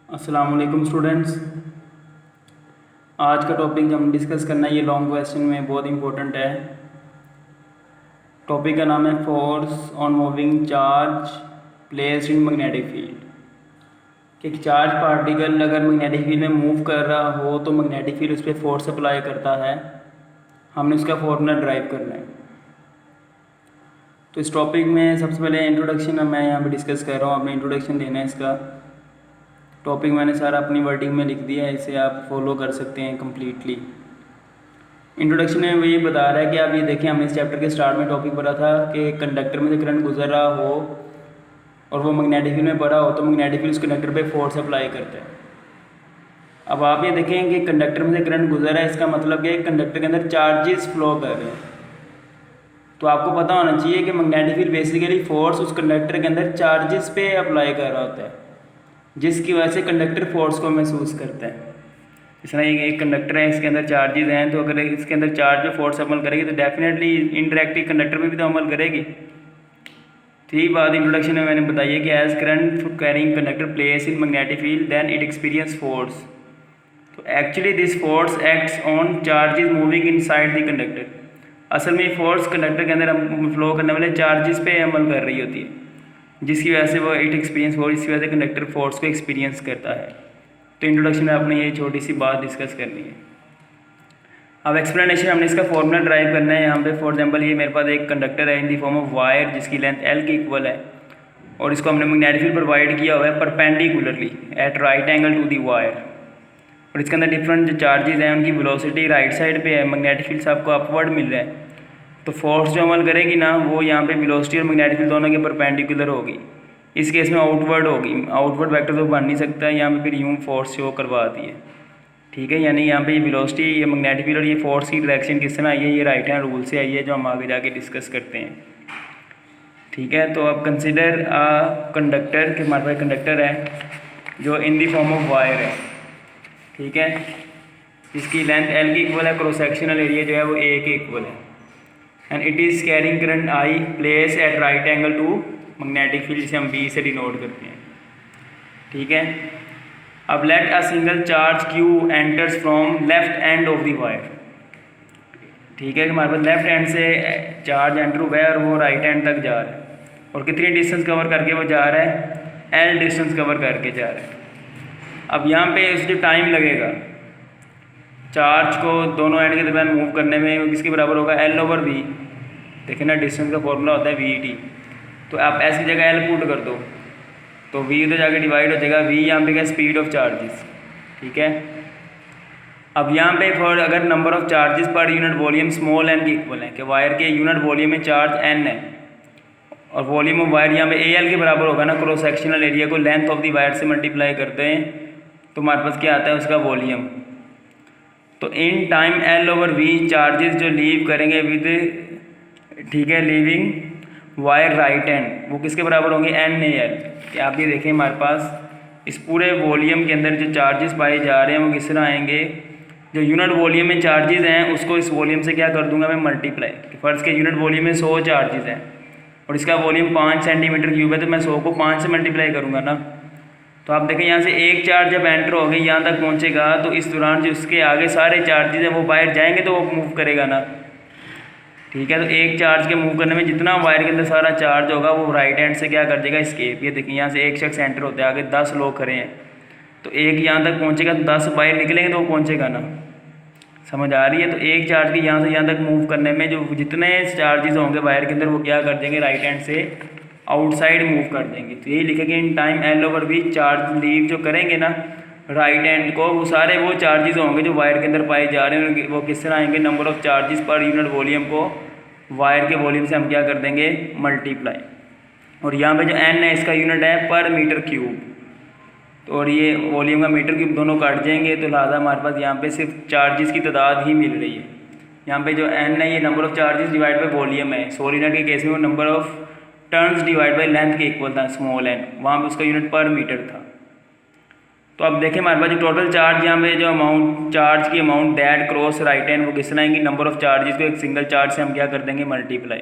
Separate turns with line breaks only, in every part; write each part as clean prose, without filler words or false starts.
अस्सलाम वालेकुम स्टूडेंट्स। आज का टॉपिक जो हम डिस्कस करना है ये लॉन्ग क्वेश्चन में बहुत इंपॉर्टेंट है। टॉपिक का नाम है force on moving charge placed in magnetic field. कि एक चार्ज पार्टिकल अगर मैग्नेटिक फील्ड में मूव कर रहा हो तो मैग्नेटिक फील्ड उस पर फोर्स अप्लाई करता है। हमने उसका फॉर्मूला ड्राइव करना है। तो इस टॉपिक में सबसे पहले इंट्रोडक्शन मैं यहाँ पे डिस्कस कर रहा हूँ। आपने इंट्रोडक्शन देना है। इसका टॉपिक मैंने सारा अपनी वर्डिंग में लिख दिया है, इसे आप फॉलो कर सकते हैं कम्प्लीटली। इंट्रोडक्शन में वो ये बता रहा है कि आप ये देखें, हमने इस चैप्टर के स्टार्ट में टॉपिक पढ़ा था कि कंडक्टर में से करंट गुजर रहा हो और वो मैग्नेटिक फील्ड में पड़ा हो तो मैग्नेटिक फील्ड उस कंडक्टर पे फोर्स अप्लाई करता है। अब आप ये देखें कि कंडक्टर में से करंट गुजर रहा है, इसका मतलब क्या है, कंडक्टर के अंदर चार्जेस फ्लो कर रहे हैं। तो आपको पता होना चाहिए कि मैग्नेटिक फील्ड बेसिकली फोर्स उस कंडक्टर के अंदर चार्जेस पे अप्लाई कर रहा होता है, जिसकी वजह से कंडक्टर फोर्स को महसूस करता है। इस तरह एक कंडक्टर है, इसके अंदर चार्जेस हैं, तो अगर इसके अंदर चार्ज पे फोर्स अमल करेगी तो डेफिनेटली इनडायरेक्टली कंडक्टर में भी तो अमल करेगी। तो यही बात इंट्रोडक्शन में मैंने बताई है कि as current carrying conductor place in magnetic field then it experience force. तो actually this force acts on charges moving inside the conductor. असल में फोर्स कंडक्टर के अंदर फ्लो करने वाले चार्जेस पे अमल कर रही होती है, जिसकी वजह से वो इट एक्सपीरियंस फोर्स, इसकी वजह से कंडक्टर फोर्स को एक्सपीरियंस करता है। तो इंट्रोडक्शन में आपने ये छोटी सी बात डिस्कस करनी है। अब एक्सप्लेनेशन हमने इसका फॉर्मूला ड्राइव करना है। यहाँ पे फॉर एग्जांपल ये मेरे पास एक कंडक्टर है इन दी फॉर्म ऑफ वायर जिसकी लेंथ एल के इक्वल है और इसको हमने मैग्नेटिक फील्ड प्रोवाइड किया हुआ है perpendicularly at right angle to the wire. और इसके अंदर डिफरेंट जो चार्जेस हैं उनकी वेलोसिटी राइट साइड पे है, मैग्नेटिक फील्ड से आपको अपवर्ड मिल रहा है। तो फोर्स जो अमल करेगी ना वो यहाँ पे वेलोसिटी और मैग्नेटिक फील्ड दोनों के परपेंडिकुलर होगी। इस केस में आउटवर्ड होगी, आउटवर्ड वेक्टर तो बन नहीं सकता है, यहाँ पे फिर यूँ फोर्स शो करवाती है। ठीक है, यानी यहाँ पे ये वेलोसिटी, ये मैग्नेटिक फील्ड और ये फोर्स की डायरेक्शन किस तरह आई है, ये राइट हैंड रूल से आई है जो हम आगे जाके डिस्कस करते हैं। ठीक है, तो अब कंसिडर अ कंडक्टर के हमारे पास कंडक्टर है जो in the form of wire है। ठीक है, इसकी लेंथ एल की इक्वल है, क्रॉस सेक्शनल एरिया जो है वो ए के इक्वल है and it is carrying current I place at right angle to magnetic field, जिसे हम बी से डिनोट करते हैं। ठीक है, अब let a single charge Q enters from left end of the wire. ठीक है, हमारे पास लेफ्ट हैंड से चार्ज एंटर हुआ है और वो राइट हैंड तक जा रहा है और कितनी डिस्टेंस कवर करके वो जा रहा है, एल डिस्टेंस कवर करके जा रहा है। अब यहाँ पे जो टाइम लगेगा चार्ज को दोनों एंड के दरमियान मूव करने में वो किसके बराबर होगा, एल ओवर वी। देखिए ना, डिस्टेंस का फॉर्मूला होता है वी टी। तो आप ऐसी जगह एल पुट कर दो तो वी उधर जाके डिवाइड हो जाएगा, वी यहाँ पे क्या स्पीड ऑफ चार्जेस। ठीक है, अब यहाँ पे फॉर अगर number of charges per unit volume small N के इक्वल है कि वायर के यूनिट वॉल्यूम में चार्ज एन है और वॉल्यूम ऑफ वायर यहाँ पे ए एल के बराबर होगा ना, क्रॉस सेक्शनल एरिया को लेंथ ऑफ द वायर से मल्टीप्लाई करते हैं तो हमारे पास क्या आता है उसका वॉल्यूम। तो in time L over V charges जो लीव करेंगे विद, ठीक है, लीविंग वायर राइट हैंड, वो किसके बराबर होंगे, एन ए एल। कि आप ये देखें हमारे पास इस पूरे वॉल्यूम के अंदर जो चार्जेस पाए जा रहे हैं वो किस तरह आएंगे, जो यूनिट वॉल्यूम में चार्जेस हैं उसको इस वॉल्यूम से क्या कर दूंगा मैं, मल्टीप्लाई। फर्स्ट के यूनिट वॉल्यूम में 100 चार्जेस हैं और इसका वॉल्यूम 5 सेंटीमीटर क्यूब है तो मैं 100 को 5 से मल्टीप्लाई करूँगा ना। तो आप देखें यहाँ से एक चार्ज जब एंटर हो गई यहाँ तक पहुँचेगा तो इस दौरान जो उसके आगे सारे चार्जेस हैं वो बाहर जाएंगे तो वो मूव करेगा ना। ठीक है, तो एक चार्ज के मूव करने में जितना वायर के अंदर सारा चार्ज होगा वो राइट हैंड से क्या कर देगा, एस्केप। ये देखिए यहाँ से एक शख्स एंटर होते हैं, आगे 10 लोग खड़े हैं तो एक यहाँ तक पहुँचेगा तो 10 बाहर निकलेंगे तो वो पहुँचेगा ना। समझ आ रही है? तो एक चार्ज के यहाँ से यहाँ तक मूव करने में जो जितने चार्जेस होंगे वायर के अंदर वो क्या कर देंगे, राइट हैंड से आउटसाइड मूव कर देंगे। तो यही लिखेंगे in time L over V charge leave जो करेंगे ना राइट हैंड को, वो सारे वो चार्जेस होंगे जो वायर के अंदर पाए जा रहे हैं, वो किस तरह आएंगे, number of charges per unit volume को वायर के वॉल्यूम से हम क्या कर देंगे, मल्टीप्लाई। और यहाँ पे जो एन है इसका यूनिट है पर मीटर क्यूब, तो और ये वॉल्यूम का मीटर क्यूब दोनों काट जाएंगे तो लिहाजा हमारे पास यहाँ पे सिर्फ चार्जेस की तादाद ही मिल रही है। यहाँ पे जो एन है ये number of charges divide by volume है। सोलिनॉइड के केस में वो number of turns divide by length के इक्वल था, स्मॉल एन, वहाँ पे उसका यूनिट पर मीटर था। तो अब देखें हमारे पास जो टोटल चार्ज यहाँ पे जो अमाउंट चार्ज की amount that cross right hand वो किस तरह आएंगी, नंबर ऑफ चार्जेस को एक सिंगल चार्ज से हम क्या कर देंगे, मल्टीप्लाई।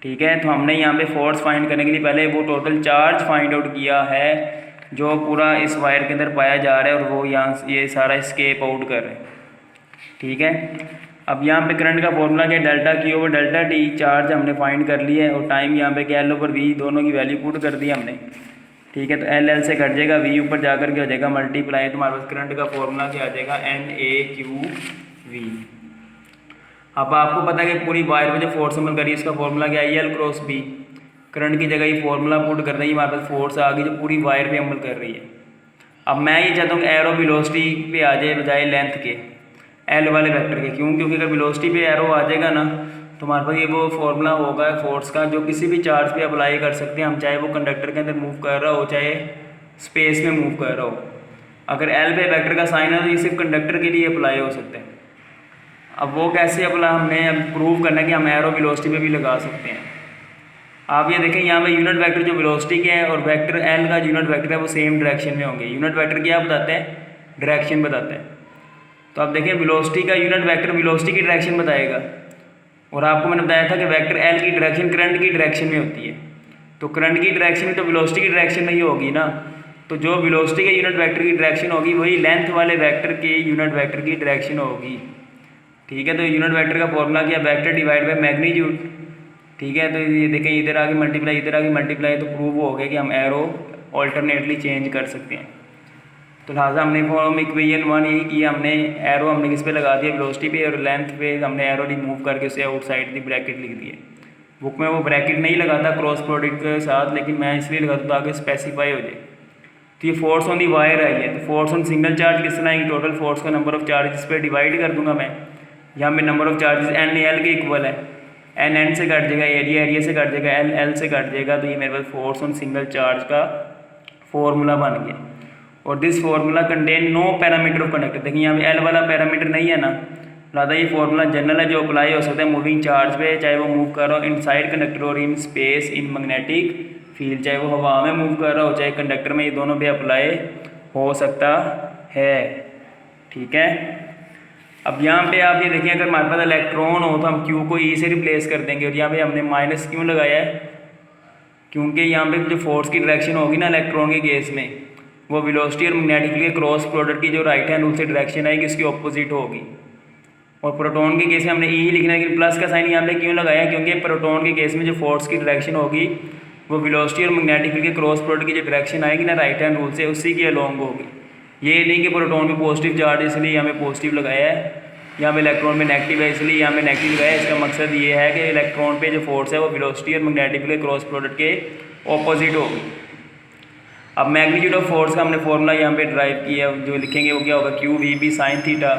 ठीक है, तो हमने यहाँ पे फोर्स फाइंड करने के लिए पहले वो टोटल चार्ज फाइंड आउट किया है जो पूरा इस वायर के अंदर पाया जा रहा है और वो यहाँ से ये सारा स्केप आउट कर रहे हैं। ठीक है, अब यहाँ पे करंट का फॉर्मूला क्या है, delta Q over delta T, charge हमने फाइंड कर लिया है और टाइम यहाँ पे क्या L ओवर V, दोनों की वैल्यू पुट कर दी हमने। ठीक है, तो L से कट जाएगा, V ऊपर जाकर के हो जाएगा मल्टीप्लाई, तो हमारे पास करंट का फॉर्मूला क्या आ जाएगा, NAQV। अब आपको पता है कि पूरी वायर में जो फोर्स अमल करी इसका फॉर्मूला क्या है, L क्रॉस B। करंट की जगह ये फॉर्मूला पुट कर रही है, हमारे पास फोर्स आ गई जो पूरी वायर पे अमल कर रही है। अब मैं ये चाहता हूँ एरो वेलोसिटी पे आ जाए बजाय लेंथ के, एल वाले वेक्टर के। क्यों? क्योंकि अगर वेलोसिटी पे एरो आ जाएगा ना तो हमारे पास ये वो फॉर्मूला होगा फोर्स का जो किसी भी चार्ज पे अप्लाई कर सकते हैं हम, चाहे वो कंडक्टर के अंदर मूव कर रहा हो चाहे स्पेस में मूव कर रहा हो। अगर एल पे वेक्टर का साइन है तो ये सिर्फ कंडक्टर के लिए अप्लाई हो सकते हैं। अब वो कैसे अप्लाई, हमने अब प्रूव करना है कि हम एरो वेलोसिटी पे भी लगा सकते हैं। आप ये देखें यहाँ पे यूनिट वेक्टर जो वेलोसिटी के है और वेक्टर एल का यूनिट वेक्टर है वो सेम डायरेक्शन में होंगे। यूनिट वेक्टर क्या बताते हैं, डायरेक्शन बताते हैं। तो आप देखें वेलोसिटी का यूनिट वेक्टर वेलोसिटी की डायरेक्शन बताएगा, और आपको मैंने बताया था कि वेक्टर एल की डायरेक्शन करंट की डायरेक्शन में होती है। तो करंट की डायरेक्शन में तो वेलोसिटी की डायरेक्शन नहीं होगी ना, तो जो वेलोसिटी के यूनिट वेक्टर की डायरेक्शन होगी वही लेंथ वाले वेक्टर के यूनिट वेक्टर की डायरेक्शन होगी। ठीक है, तो यूनिट वेक्टर का फॉर्मूला क्या, वेक्टर डिवाइड बाय मैग्नीट्यूड। ठीक है, तो ये देखें इधर आगे मल्टीप्लाई इधर आगे मल्टीप्लाई, तो प्रूव हो गया कि हम एरो ऑल्टरनेटली चेंज कर सकते हैं। तो लिहाजा हमने फॉर्म इक्वेशन 1 यही किया, हमने एरो हमने किस पे लगा दिया, वेलोसिटी पे, और लेंथ पे हमने एरो रिमूव करके उसे आउटसाइड दी ब्रैकेट लिख दिए। बुक में वो ब्रैकेट नहीं लगाता क्रॉस प्रोडक्ट के साथ, लेकिन मैं इसलिए लगाता हूँ ताकि स्पेसिफाई हो जाए। तो ये force on the wire I है, तो फोर्स ऑन सिंगल चार्ज किस तरह आएगी, टोटल फोर्स का नंबर ऑफ चार्जेस पे डिवाइड कर दूंगा मैं। यहाँ पे number of charges N L के इक्वल है, एन एन से कट जाएगा, एरिया एरिया से कट जाएगा, एल एल से कट जाएगा, तो ये मेरे पास फोर्स ऑन सिंगल चार्ज का फॉर्मूला बन गया। और this formula contain no parameter of conductor. देखिए यहाँ पे एल वाला पैरामीटर नहीं है ना, लिहाजा ये फॉर्मूला जनरल है जो अप्लाई हो सकता है मूविंग चार्ज पे, चाहे वो मूव कर रहा हो इनसाइड कंडक्टर और in space in magnetic field, चाहे वो हवा में मूव कर रहा हो चाहे कंडक्टर में, ये दोनों पे अप्लाई हो सकता है। ठीक है, अब यहाँ पे आप ये देखिए अगर हमारे पास इलेक्ट्रॉन हो तो हम Q को E से रिप्लेस कर देंगे, और यहाँ पे हमने माइनस क्यों लगाया है, क्योंकि यहाँ पे जो फोर्स की डायरेक्शन होगी ना इलेक्ट्रॉन के केस में, वो वेलोसिटी और मैग्नेटिक के क्रॉस प्रोडक्ट की जो राइट हैंड रूल से डायरेक्शन आएगी उसकी ऑपोजिट होगी। और प्रोटॉन के केस में हमने E लिखना है, लेकिन प्लस का साइन यहाँ पे क्यों लगाया, क्योंकि प्रोटॉन के केस में जो फोर्स की डायरेक्शन होगी वो वेलोसिटी और मैग्नेटिक के क्रॉस प्रोडक्ट की जो डायरेक्शन आएगी ना राइट हैंड रूल से, उसी के अलोंग होगी। ये नहीं कि प्रोटॉन में पॉजिटिव चार्ज इसलिए यहाँ पे पॉजिटिव लगाया है, यहाँ पे इलेक्ट्रॉन में नेगेटिव है इसलिए यहाँ पे नेगेटिव लगाया है। इसका मकसद ये है कि इलेक्ट्रॉन पे जो फोर्स है वो वेलोसिटी और मैग्नेटिक के क्रॉस प्रोडक्ट के ऑपोजिट होगी। अब मैग्नीट्यूड ऑफ फोर्स का हमने फॉर्मूला यहाँ पे ड्राइव किया, जो लिखेंगे वो क्या होगा, Q V B sine theta.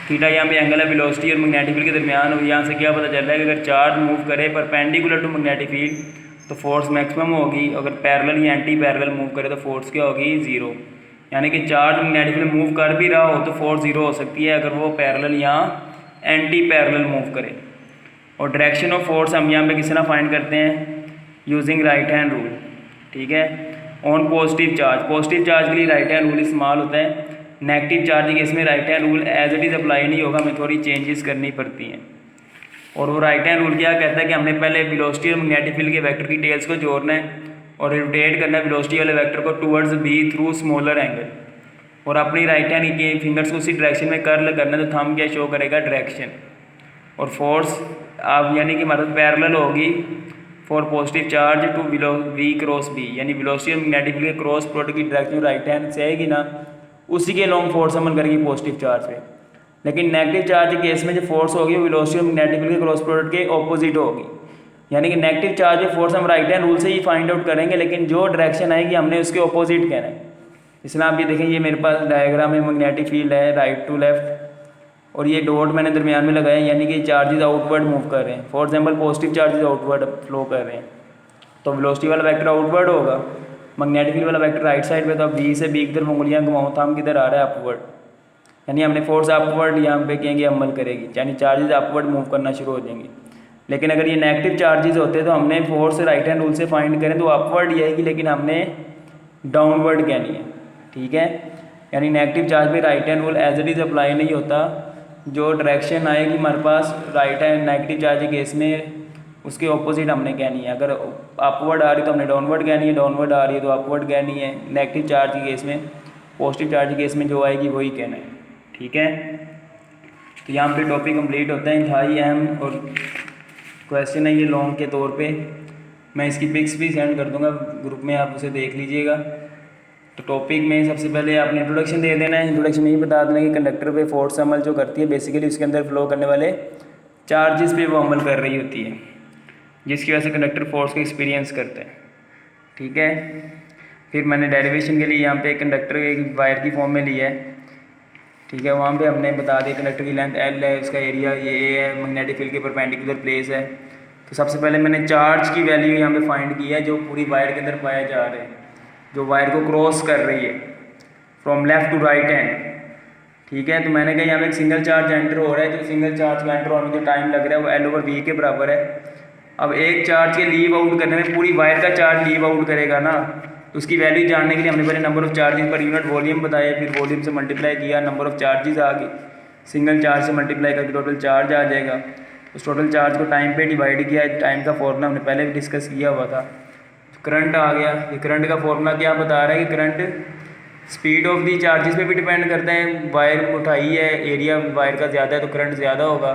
Theta यहाँ पे एंगल है वेलोसिटी और मैग्नेटिक के दरमियान, और यहाँ से क्या पता चल रहा है कि अगर चार्ज मूव करे परपेंडिकुलर टू मैग्नेटिक फील्ड तो फोर्स मैक्सिमम होगी, अगर पैरेलल या एंटी पैरेलल मूव करे तो फोर्स क्या होगी, जीरो। यानी कि चार्ज मैग्नेटिक फील्ड मूव कर भी रहा हो तो फोर्स जीरो हो सकती है अगर वो पैरेलल या एंटी पैरेलल मूव करे। और डायरेक्शन ऑफ फोर्स हम यहाँ पे किस तरह फाइंड करते हैं, यूजिंग राइट हैंड रूल। ठीक है, ऑन पॉजिटिव चार्ज के लिए राइट हैंड रूल इस्तेमाल होता है, नेगेटिव चार्ज के इसमें right hand rule as it is apply नहीं होगा, हमें थोड़ी चेंजेस करनी पड़ती हैं। और वो राइट हैंड रूल क्या कहता है कि हमने पहले वेलोसिटी और मैग्नेटिक फील्ड के वेक्टर की टेल्स को जोड़ना है और रोटेट करना है वेलोसिटी वाले वेक्टर को towards B through smaller angle, और अपनी राइट हैंड की फिंगर्स को उसी डायरेक्शन में कर्ल करना है, तो थंब क्या शो करेगा, डायरेक्शन। और फोर्स आप यानी कि मतलब पैरेलल होगी for positive charge to V cross B, यानी वेलोसिटी और मैग्नेटिक फील्ड के क्रॉस प्रोडक्ट की डायरेक्शन राइट हैंड से आएगी ना, उसी के लॉन्ग फोर्स अमल करेगी पॉजिटिव चार्ज पे। लेकिन नेगेटिव चार्ज के केस में जो फोर्स होगी वो वेलोसिटी और मैग्नेटिक फील्ड के क्रॉस प्रोडक्ट के ऑपोजिट होगी। यानी कि नेगेटिव चार्ज के फोर्स हम राइट हैंड रूल से ही फाइंड आउट करेंगे, लेकिन जो डायरेक्शन आएगी हमने उसके ऑपोजिट कहना है। इसलिए आप ये देखें, ये मेरे पास डायग्राम में मैग्नेटिक फील्ड है राइट टू लेफ्ट, और ये डॉट मैंने दरमियान में लगाया, यानी कि चार्जेस आउटवर्ड मूव कर रहे हैं। For example positive charges outward flow कर रहे हैं तो वेलोसिटी वाला वेक्टर आउटवर्ड होगा, मैग्नेटिक फील्ड वाला वेक्टर राइट साइड पे, तो अब बी से बी की तरफ उंगलियां घुमाऊँ थंब किधर आ रहा है, अपवर्ड। यानी हमने फोर्स अपवर्ड यहाँ पे कहेंगे अमल करेगी, यानी चार्जेस अपवर्ड मूव करना शुरू हो जाएंगे। लेकिन अगर ये नेगेटिव चार्जेस होते तो हमने फोर्स राइट हैंड रूल से फाइंड करें तो अपवर्ड ही आएगी, लेकिन हमने डाउनवर्ड कहनी है। ठीक है, यानी नेगेटिव चार्ज पे right hand rule as it is apply नहीं होता, जो डायरेक्शन आएगी हमारे पास राइट हैंड नेगेटिव चार्ज के केस में उसके ऑपोजिट हमने कहनी है। अगर अपवर्ड आ रही तो हमने डाउनवर्ड कहनी है, डाउनवर्ड आ रही है तो अपवर्ड कहनी है। नेगेटिव चार्ज के केस में, पॉजिटिव चार्ज के केस में जो आएगी वही कहना है, ठीक है। तो यहाँ पे टॉपिक कंप्लीट होता है। इंतहाई अहम और क्वेश्चन है ये लॉन्ग के तौर पे। मैं इसकी पिक्स भी सेंड कर दूंगा ग्रुप में, आप उसे देख लीजिएगा। तो टॉपिक में सबसे पहले आपने इंट्रोडक्शन दे देना है। इंट्रोडक्शन में ही बता देना कि कंडक्टर पे फोर्स अमल जो करती है बेसिकली उसके अंदर फ्लो करने वाले चार्जेस पे वो अमल कर रही होती है, जिसकी वजह से कंडक्टर फोर्स को एक्सपीरियंस करता है, ठीक है। फिर मैंने डेरिवेशन के लिए यहाँ पे कंडक्टर एक वायर की फॉर्म में लिया है, ठीक है। वहाँ पे हमने बता दिया कंडक्टर की लेंथ L है, उसका एरिया ये A है, मैग्नेटिक फील्ड के परपेंडिकुलर प्लेस है। तो सबसे पहले मैंने चार्ज की वैल्यू यहाँ पे फाइंड की है जो पूरी वायर के अंदर पाया जा रहा है, जो वायर को क्रॉस कर रही है from left to right hand, ठीक है। तो मैंने कहा यहाँ पे एक सिंगल चार्ज एंटर हो रहा है, जो सिंगल चार्ज का एंटर होने में जो टाइम लग रहा है वो L/V के बराबर है। अब एक चार्ज के लीव आउट करने में पूरी वायर का चार्ज लीव आउट करेगा ना, तो उसकी वैल्यू जानने के लिए हमने पहले number of charges per unit volume बताया, फिर वॉल्यूम से मल्टीप्लाई किया, नंबर ऑफ चार्जेस आ गए, सिंगल चार्ज से मल्टीप्लाई करके टोटल चार्ज आ जाएगा। उस टोटल चार्ज को टाइम पे डिवाइड किया, टाइम का फॉर्मूला हमने पहले भी डिस्कस किया हुआ था। करंट आ गया, ये करंट का फॉर्मूला क्या बता रहा है कि current speed of the charges पे भी डिपेंड करता है। वायर उठाई है, एरिया वायर का ज़्यादा है तो करंट ज़्यादा होगा,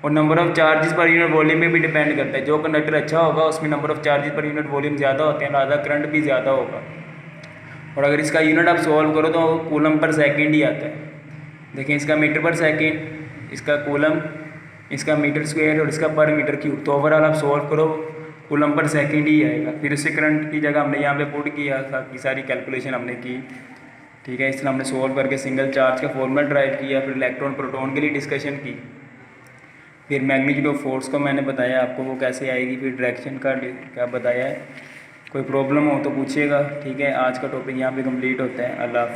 और number of charges per unit volume में भी डिपेंड करता है। जो कंडक्टर अच्छा होगा उसमें number of charges per unit volume ज़्यादा होते हैं, लिहाजा करंट भी ज़्यादा होगा। और अगर इसका यूनिट आप सॉल्व करो तो कूलम पर सेकेंड ही आता है। देखें, इसका मीटर पर सेकेंड, इसका कूलम, इसका मीटर स्क्वायर और इसका पर मीटर क्यूब। तो ओवरऑल आप सॉल्व करो कूलम पर सेकेंड ही आएगा। फिर उससे करंट की जगह हमने यहाँ पे पुट किया, बाकी सारी कैलकुलेशन हमने की, ठीक है। इसलिए हमने सॉल्व करके सिंगल चार्ज का फॉर्मूला ड्राइव किया, फिर इलेक्ट्रॉन प्रोटॉन के लिए डिस्कशन की, फिर मैग्नीट्यूड ऑफ फोर्स को मैंने बताया आपको वो कैसे आएगी, फिर डायरेक्शन का क्या बताया है। कोई प्रॉब्लम हो तो पूछिएगा, ठीक है। आज का टॉपिक यहाँ पे कंप्लीट होता है। अल्लाह हाफ़िज़।